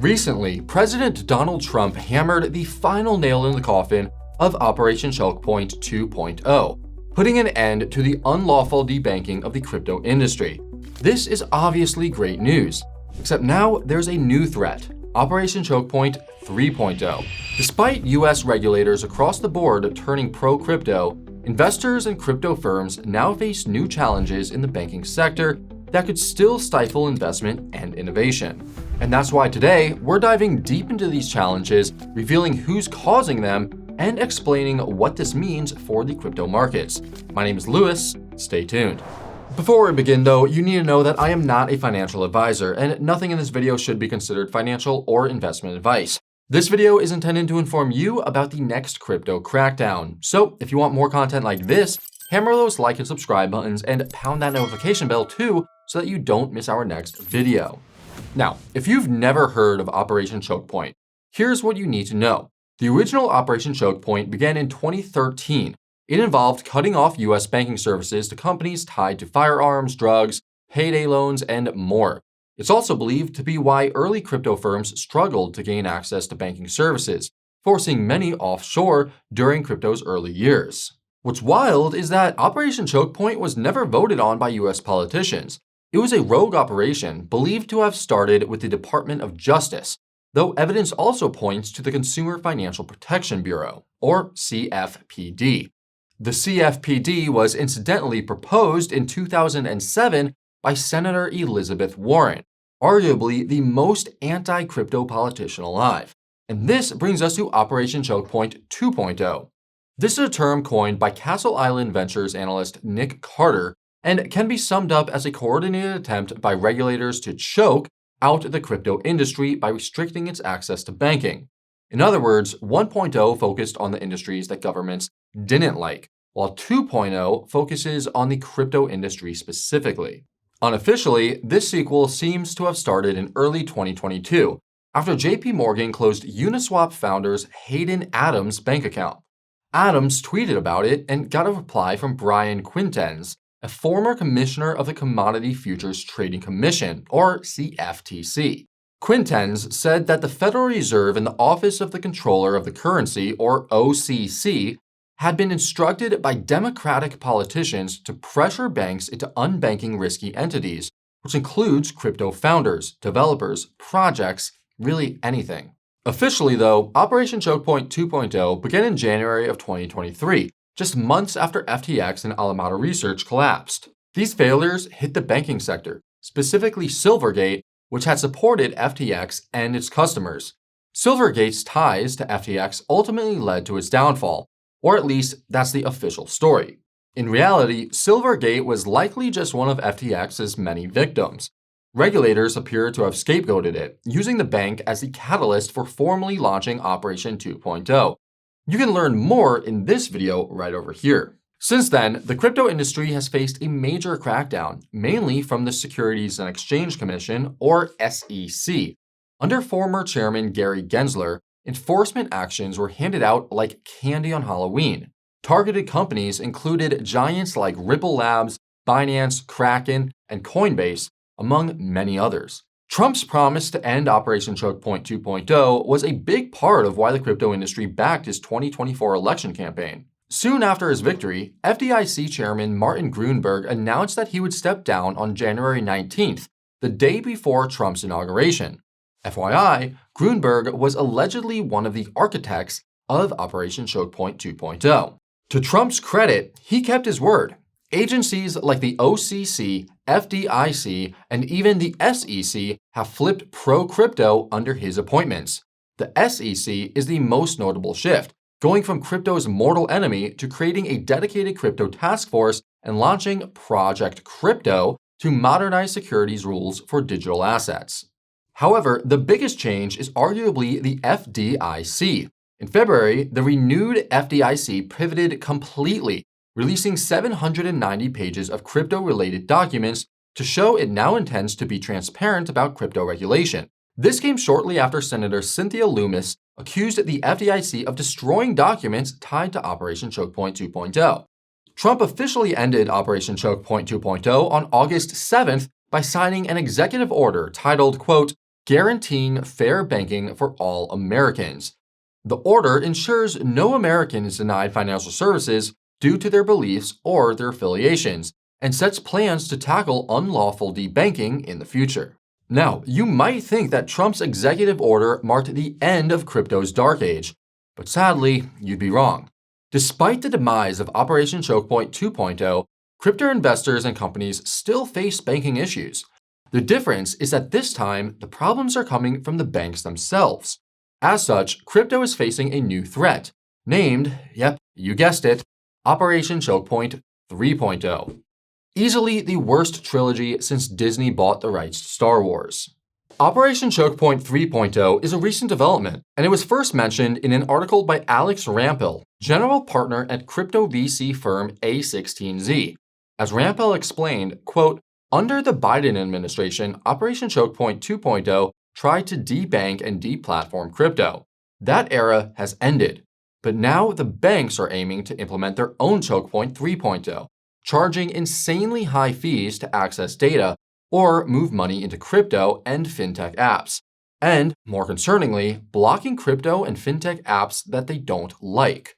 Recently, President Donald Trump hammered the final nail in the coffin of Operation Chokepoint 2.0, putting an end to the unlawful debanking of the crypto industry. This is obviously great news, except now there's a new threat, Operation Chokepoint 3.0. Despite US regulators across the board turning pro-crypto, investors and crypto firms now face new challenges in the banking sector that could still stifle investment and innovation. And that's why today, we're diving deep into these challenges, revealing who's causing them, and explaining what this means for the crypto markets. My name is Lewis. Stay tuned. Before we begin though, you need to know that I am not a financial advisor, and nothing in this video should be considered financial or investment advice. This video is intended to inform you about the next crypto crackdown. So if you want more content like this, hammer those like and subscribe buttons and pound that notification bell too so that you don't miss our next video. Now, if you've never heard of Operation Chokepoint, here's what you need to know. The original Operation Chokepoint began in 2013. It involved cutting off US banking services to companies tied to firearms, drugs, payday loans, and more. It's also believed to be why early crypto firms struggled to gain access to banking services, forcing many offshore during crypto's early years. What's wild is that Operation Chokepoint was never voted on by US politicians. It was a rogue operation believed to have started with the Department of Justice, though evidence also points to the Consumer Financial Protection Bureau, or CFPD. The CFPD was incidentally proposed in 2007 by Senator Elizabeth Warren, arguably the most anti-crypto politician alive. And this brings us to Operation Chokepoint 2.0. This is a term coined by Castle Island Ventures analyst Nick Carter and can be summed up as a coordinated attempt by regulators to choke out the crypto industry by restricting its access to banking. In other words, 1.0 focused on the industries that governments didn't like, while 2.0 focuses on the crypto industry specifically. Unofficially, this sequel seems to have started in early 2022, after JP Morgan closed Uniswap founder's Hayden Adams' bank account. Adams tweeted about it and got a reply from Brian Quintens, a former commissioner of the Commodity Futures Trading Commission, or CFTC. Quintens said that the Federal Reserve and the Office of the Comptroller of the Currency, or OCC, had been instructed by Democratic politicians to pressure banks into unbanking risky entities, which includes crypto founders, developers, projects, really anything. Officially though, Operation Chokepoint 2.0 began in January of 2023, just months after FTX and Alameda Research collapsed. These failures hit the banking sector, specifically Silvergate, which had supported FTX and its customers. Silvergate's ties to FTX ultimately led to its downfall, or at least that's the official story. In reality, Silvergate was likely just one of FTX's many victims. Regulators appear to have scapegoated it, using the bank as the catalyst for formally launching Operation 2.0. You can learn more in this video right over here. Since then, the crypto industry has faced a major crackdown, mainly from the Securities and Exchange Commission, or SEC. Under former chairman Gary Gensler, enforcement actions were handed out like candy on Halloween. Targeted companies included giants like Ripple Labs, Binance, Kraken, and Coinbase, among many others. Trump's promise to end Operation Chokepoint 2.0 was a big part of why the crypto industry backed his 2024 election campaign. Soon after his victory, FDIC Chairman Martin Gruenberg announced that he would step down on January 19th, the day before Trump's inauguration. FYI, Gruenberg was allegedly one of the architects of Operation Chokepoint 2.0. To Trump's credit, he kept his word. Agencies like the OCC, FDIC, and even the SEC have flipped pro-crypto under his appointments. The SEC is the most notable shift, going from crypto's mortal enemy to creating a dedicated crypto task force and launching Project Crypto to modernize securities rules for digital assets. However, the biggest change is arguably the FDIC. In February, the renewed FDIC pivoted completely, releasing 790 pages of crypto-related documents to show it now intends to be transparent about crypto regulation. This came shortly after Senator Cynthia Lummis accused the FDIC of destroying documents tied to Operation Chokepoint 2.0. Trump officially ended Operation Chokepoint 2.0 on August 7th by signing an executive order titled, quote, guaranteeing fair banking for all Americans. The order ensures no American is denied financial services due to their beliefs or their affiliations, and sets plans to tackle unlawful debanking in the future. Now, you might think that Trump's executive order marked the end of crypto's dark age, but sadly, you'd be wrong. Despite the demise of Operation Chokepoint 2.0, crypto investors and companies still face banking issues. The difference is that this time, the problems are coming from the banks themselves. As such, crypto is facing a new threat, named, yep, you guessed it, Operation Chokepoint 3.0. Easily the worst trilogy since Disney bought the rights to Star Wars. Operation Chokepoint 3.0 is a recent development, and it was first mentioned in an article by Alex Rampell, general partner at crypto VC firm A16Z. As Rampell explained, quote, under the Biden administration, Operation Chokepoint 2.0 tried to debank and deplatform crypto. That era has ended, but now the banks are aiming to implement their own Chokepoint 3.0. Charging insanely high fees to access data or move money into crypto and fintech apps, and, more concerningly, blocking crypto and fintech apps that they don't like.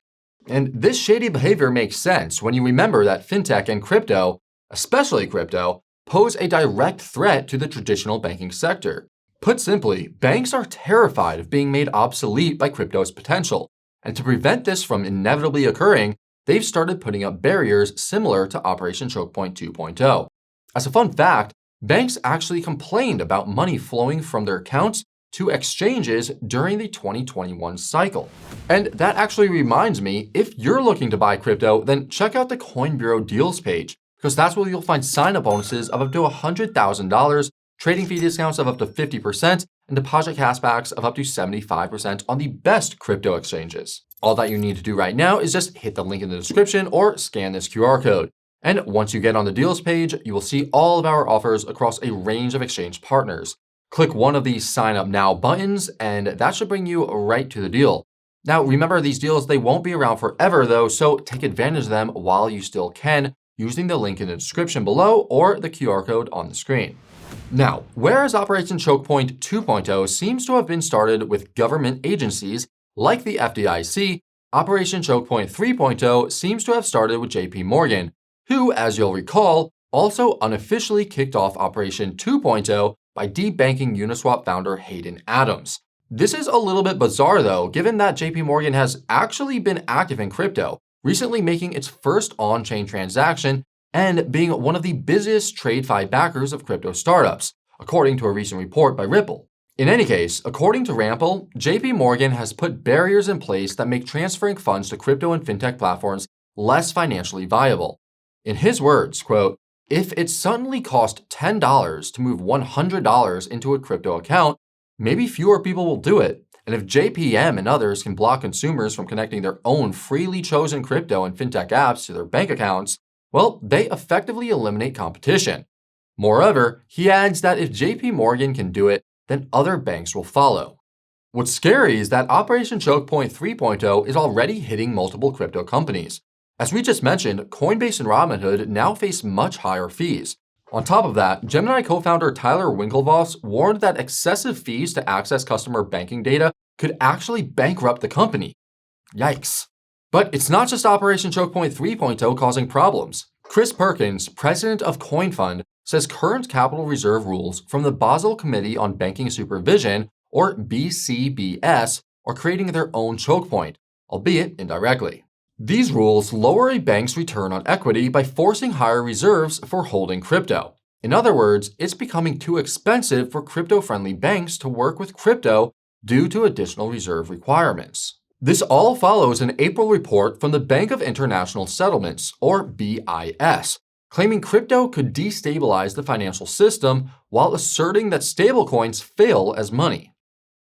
And this shady behavior makes sense when you remember that fintech and crypto, especially crypto, pose a direct threat to the traditional banking sector. Put simply, banks are terrified of being made obsolete by crypto's potential, and to prevent this from inevitably occurring, they've started putting up barriers similar to Operation Chokepoint 2.0. As a fun fact, banks actually complained about money flowing from their accounts to exchanges during the 2021 cycle. And that actually reminds me, if you're looking to buy crypto, then check out the Coin Bureau deals page, because that's where you'll find sign-up bonuses of up to $100,000, trading fee discounts of up to 50%, and deposit cashbacks of up to 75% on the best crypto exchanges. All that you need to do right now is just hit the link in the description or scan this QR code. And once you get on the deals page, you will see all of our offers across a range of exchange partners. Click one of these sign up now buttons, and that should bring you right to the deal. Now, remember, these deals, they won't be around forever though, so take advantage of them while you still can using the link in the description below or the QR code on the screen. Now, whereas Operation Chokepoint 2.0 seems to have been started with government agencies like the FDIC, Operation Chokepoint 3.0 seems to have started with JP Morgan, who, as you'll recall, also unofficially kicked off Operation 2.0 by debanking Uniswap founder Hayden Adams. This is a little bit bizarre though, given that JP Morgan has actually been active in crypto, recently making its first on-chain transaction and being one of the busiest TradeFi backers of crypto startups, according to a recent report by Ripple. In any case, according to Rampell, JP Morgan has put barriers in place that make transferring funds to crypto and fintech platforms less financially viable. In his words, quote, if it suddenly cost $10 to move $100 into a crypto account, maybe fewer people will do it. And if JPM and others can block consumers from connecting their own freely chosen crypto and fintech apps to their bank accounts, well, they effectively eliminate competition. Moreover, he adds that if JP Morgan can do it, then other banks will follow. What's scary is that Operation Chokepoint 3.0 is already hitting multiple crypto companies. As we just mentioned, Coinbase and Robinhood now face much higher fees. On top of that, Gemini co-founder Tyler Winklevoss warned that excessive fees to access customer banking data could actually bankrupt the company. Yikes. But it's not just Operation Chokepoint 3.0 causing problems. Chris Perkins, president of CoinFund, says current capital reserve rules from the Basel Committee on Banking Supervision, or BCBS, are creating their own choke point, albeit indirectly. These rules lower a bank's return on equity by forcing higher reserves for holding crypto. In other words, it's becoming too expensive for crypto-friendly banks to work with crypto due to additional reserve requirements. This all follows an April report from the Bank of International Settlements, or BIS, claiming crypto could destabilize the financial system while asserting that stablecoins fail as money.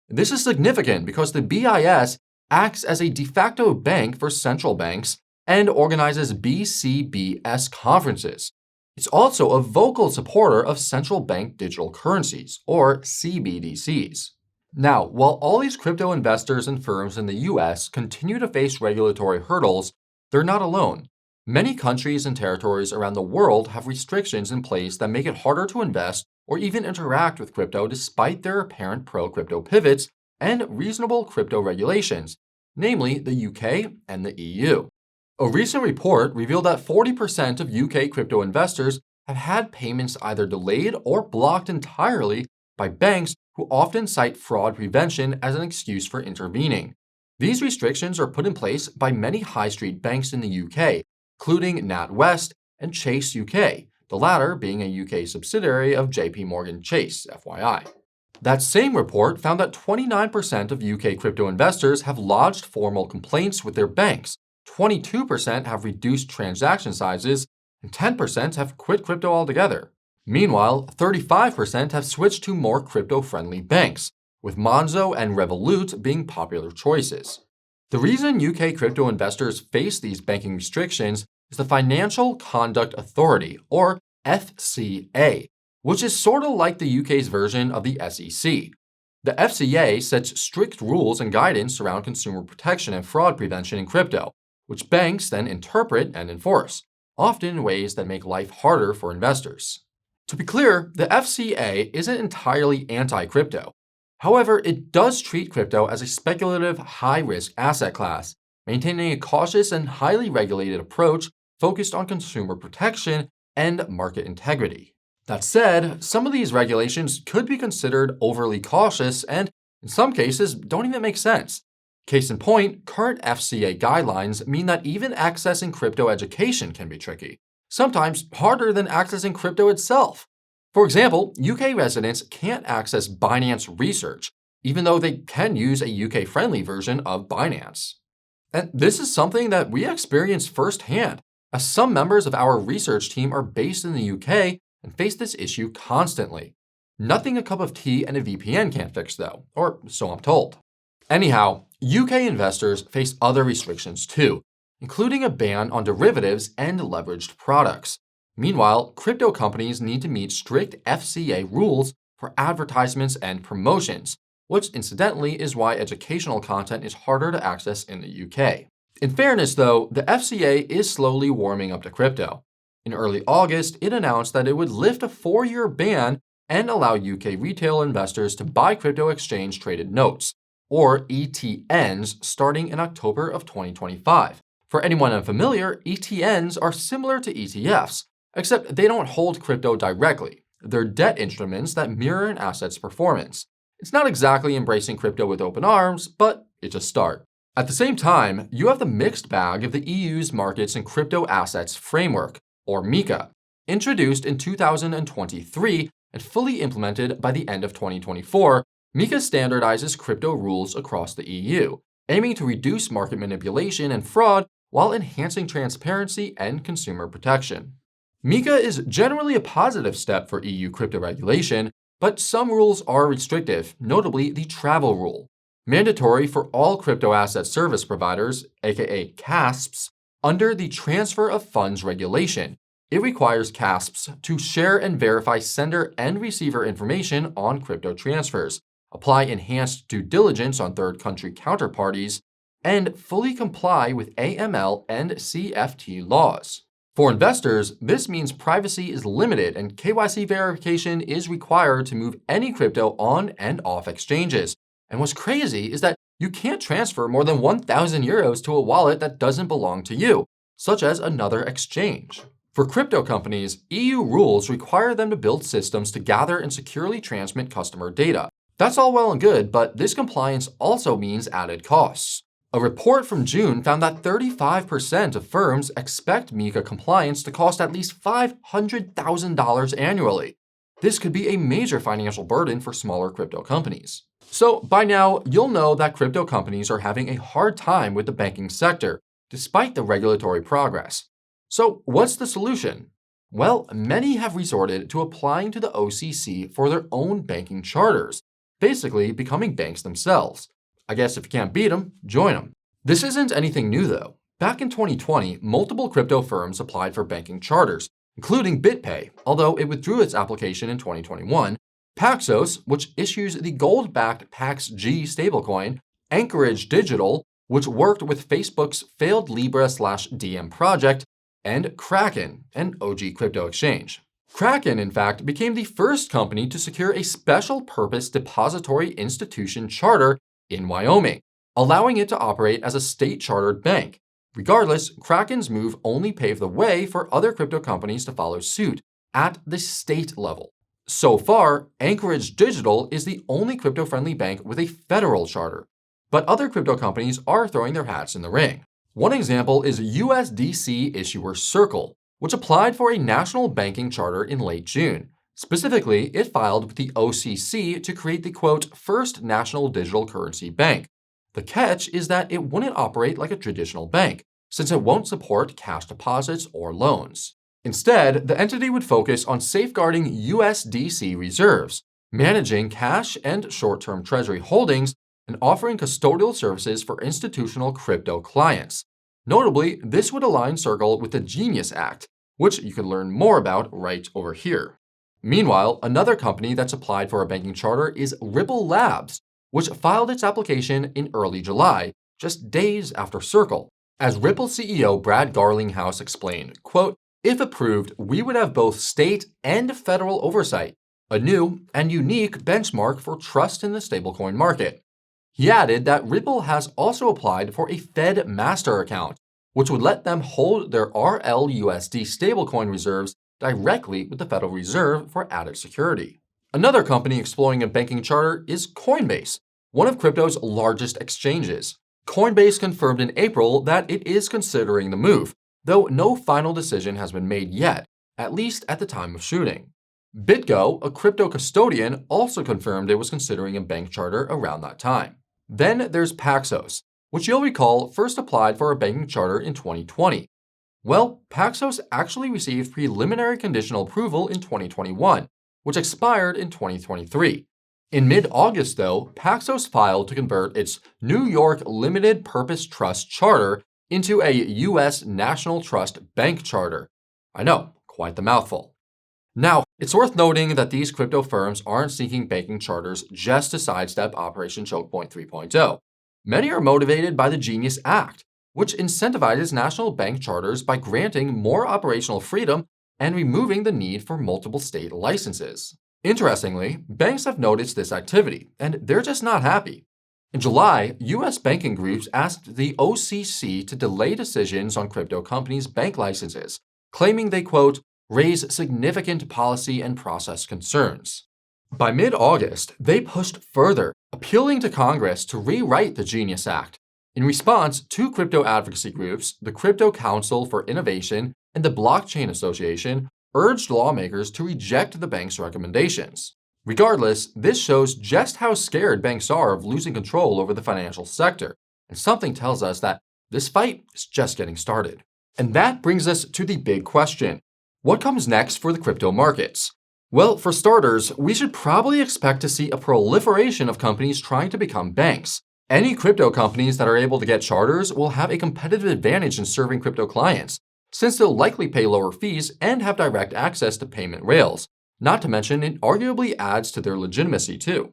This is significant because the BIS acts as a de facto bank for central banks and organizes BCBS conferences. It's also a vocal supporter of central bank digital currencies, or CBDCs. Now, while all these crypto investors and firms in the US continue to face regulatory hurdles, they're not alone. Many countries and territories around the world have restrictions in place that make it harder to invest or even interact with crypto despite their apparent pro-crypto pivots and reasonable crypto regulations, namely the UK and the EU. A recent report revealed that 40% of UK crypto investors have had payments either delayed or blocked entirely by banks who often cite fraud prevention as an excuse for intervening. These restrictions are put in place by many high street banks in the UK, including NatWest and Chase UK, the latter being a UK subsidiary of JP Morgan Chase, FYI. That same report found that 29% of UK crypto investors have lodged formal complaints with their banks, 22% have reduced transaction sizes, and 10% have quit crypto altogether. Meanwhile, 35% have switched to more crypto-friendly banks, with Monzo and Revolut being popular choices. The reason UK crypto investors face these banking restrictions is the Financial Conduct Authority, or FCA, which is sort of like the UK's version of the SEC. The FCA sets strict rules and guidance around consumer protection and fraud prevention in crypto, which banks then interpret and enforce, often in ways that make life harder for investors. To be clear, the FCA isn't entirely anti-crypto. However, it does treat crypto as a speculative, high-risk asset class, maintaining a cautious and highly regulated approach focused on consumer protection and market integrity. That said, some of these regulations could be considered overly cautious and, in some cases, don't even make sense. Case in point, current FCA guidelines mean that even accessing crypto education can be tricky, sometimes harder than accessing crypto itself. For example, UK residents can't access Binance Research, even though they can use a UK-friendly version of Binance. And this is something that we experience firsthand, as some members of our research team are based in the UK and face this issue constantly. Nothing a cup of tea and a VPN can't fix, though, or so I'm told. Anyhow, UK investors face other restrictions too, including a ban on derivatives and leveraged products. Meanwhile, crypto companies need to meet strict FCA rules for advertisements and promotions, which incidentally is why educational content is harder to access in the UK. In fairness, though, the FCA is slowly warming up to crypto. In early August, it announced that it would lift a 4-year ban and allow UK retail investors to buy crypto exchange-traded notes, or ETNs, starting in October of 2025. For anyone unfamiliar, ETNs are similar to ETFs, except they don't hold crypto directly. They're debt instruments that mirror an asset's performance. It's not exactly embracing crypto with open arms, but it's a start. At the same time, you have the mixed bag of the EU's Markets and Crypto Assets Framework, or MiCA, introduced in 2023 and fully implemented by the end of 2024. MiCA standardizes crypto rules across the EU, aiming to reduce market manipulation and fraud while enhancing transparency and consumer protection. MiCA is generally a positive step for EU crypto regulation, but some rules are restrictive, notably the travel rule. Mandatory for all crypto asset service providers, aka CASPs, under the Transfer of Funds regulation. It requires CASPs to share and verify sender and receiver information on crypto transfers, apply enhanced due diligence on third country counterparties, and fully comply with AML and CFT laws. For investors, this means privacy is limited and KYC verification is required to move any crypto on and off exchanges. And what's crazy is that you can't transfer more than 1,000 euros to a wallet that doesn't belong to you, such as another exchange. For crypto companies, EU rules require them to build systems to gather and securely transmit customer data. That's all well and good, but this compliance also means added costs. A report from June found that 35% of firms expect MiCA compliance to cost at least $500,000 annually. This could be a major financial burden for smaller crypto companies. So by now, you'll know that crypto companies are having a hard time with the banking sector, despite the regulatory progress. So what's the solution? Well, many have resorted to applying to the OCC for their own banking charters, basically becoming banks themselves. I guess if you can't beat them, join them. This isn't anything new though. Back in 2020, multiple crypto firms applied for banking charters, including BitPay, although it withdrew its application in 2021, Paxos, which issues the gold-backed PaxG stablecoin, Anchorage Digital, which worked with Facebook's failed Libra/Diem project, and Kraken, an OG crypto exchange. Kraken, in fact, became the first company to secure a special purpose depository institution charter in Wyoming, allowing it to operate as a state-chartered bank. Regardless, Kraken's move only paved the way for other crypto companies to follow suit at the state level. So far, Anchorage Digital is the only crypto-friendly bank with a federal charter, but other crypto companies are throwing their hats in the ring. One example is USDC issuer Circle, which applied for a national banking charter in late June. Specifically, it filed with the OCC to create the quote, first national digital currency bank. The catch is that it wouldn't operate like a traditional bank, since it won't support cash deposits or loans. Instead, the entity would focus on safeguarding USDC reserves, managing cash and short-term treasury holdings, and offering custodial services for institutional crypto clients. Notably, this would align Circle with the Genius Act, which you can learn more about right over here. Meanwhile, another company that's applied for a banking charter is Ripple Labs, which filed its application in early July, just days after Circle. As Ripple CEO Brad Garlinghouse explained, quote, if approved, we would have both state and federal oversight, a new and unique benchmark for trust in the stablecoin market. He added that Ripple has also applied for a Fed Master account, which would let them hold their RLUSD stablecoin reserves directly with the Federal Reserve for added security. Another company exploring a banking charter is Coinbase, one of crypto's largest exchanges. Coinbase confirmed in April that it is considering the move, though no final decision has been made yet, at least at the time of shooting. BitGo, a crypto custodian, also confirmed it was considering a bank charter around that time. Then there's Paxos, which you'll recall first applied for a banking charter in 2020. Well, Paxos actually received preliminary conditional approval in 2021, which expired in 2023. In mid-August, though, Paxos filed to convert its New York Limited Purpose Trust charter into a U.S. National Trust Bank charter. I know, quite the mouthful. Now, it's worth noting that these crypto firms aren't seeking banking charters just to sidestep Operation Chokepoint 3.0. Many are motivated by the Genius Act, which incentivizes national bank charters by granting more operational freedom and removing the need for multiple state licenses. Interestingly, banks have noticed this activity, and they're just not happy. In July, U.S. banking groups asked the OCC to delay decisions on crypto companies' bank licenses, claiming they, quote, raise significant policy and process concerns. By mid-August, they pushed further, appealing to Congress to rewrite the Genius Act. In response, two crypto advocacy groups, the Crypto Council for Innovation and the Blockchain Association, urged lawmakers to reject the bank's recommendations. Regardless, this shows just how scared banks are of losing control over the financial sector, and something tells us that this fight is just getting started. And that brings us to the big question. What comes next for the crypto markets? Well, for starters, we should probably expect to see a proliferation of companies trying to become banks. Any crypto companies that are able to get charters will have a competitive advantage in serving crypto clients, since they'll likely pay lower fees and have direct access to payment rails. Not to mention, it arguably adds to their legitimacy too.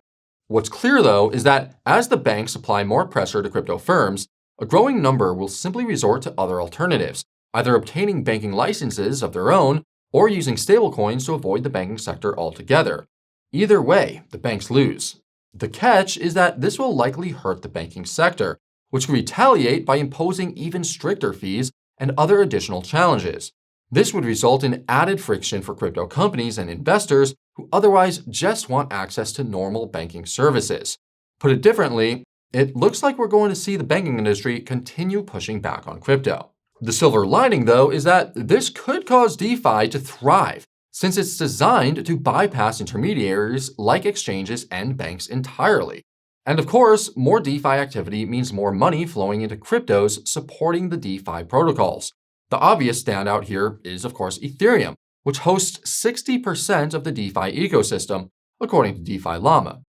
What's clear though is that as the banks apply more pressure to crypto firms, a growing number will simply resort to other alternatives, either obtaining banking licenses of their own or using stablecoins to avoid the banking sector altogether. Either way, the banks lose. The catch is that this will likely hurt the banking sector, which can retaliate by imposing even stricter fees and other additional challenges. This would result in added friction for crypto companies and investors who otherwise just want access to normal banking services. Put it differently, it looks like we're going to see the banking industry continue pushing back on crypto. The silver lining, though, is that this could cause DeFi to thrive, since it's designed to bypass intermediaries like exchanges and banks entirely. And of course, more DeFi activity means more money flowing into cryptos supporting the DeFi protocols. The obvious standout here is, of course, Ethereum, which hosts 60% of the DeFi ecosystem, according to DeFi Llama.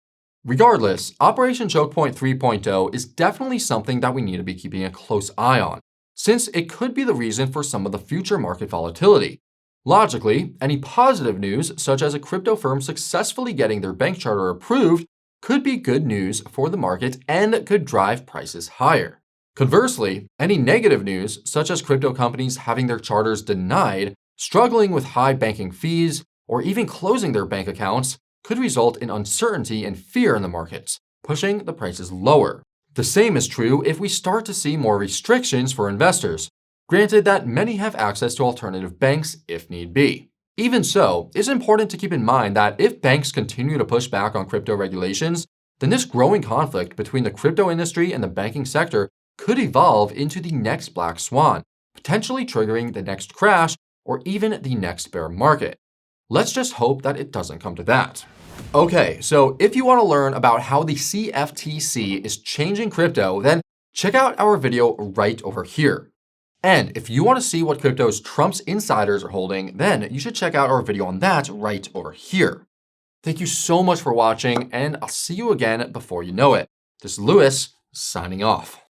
Regardless, Operation Chokepoint 3.0 is definitely something that we need to be keeping a close eye on, since it could be the reason for some of the future market volatility. Logically, any positive news, such as a crypto firm successfully getting their bank charter approved, could be good news for the market and could drive prices higher. Conversely, any negative news, such as crypto companies having their charters denied, struggling with high banking fees, or even closing their bank accounts could result in uncertainty and fear in the markets, pushing the prices lower. The same is true if we start to see more restrictions for investors, granted that many have access to alternative banks if need be. Even so, it's important to keep in mind that if banks continue to push back on crypto regulations, then this growing conflict between the crypto industry and the banking sector could evolve into the next black swan, potentially triggering the next crash or even the next bear market. Let's just hope that it doesn't come to that. Okay, so if you want to learn about how the CFTC is changing crypto, then check out our video right over here. And if you want to see what cryptos Trump's insiders are holding, then you should check out our video on that right over here. Thank you so much for watching, and I'll see you again before you know it. This is Lewis, signing off.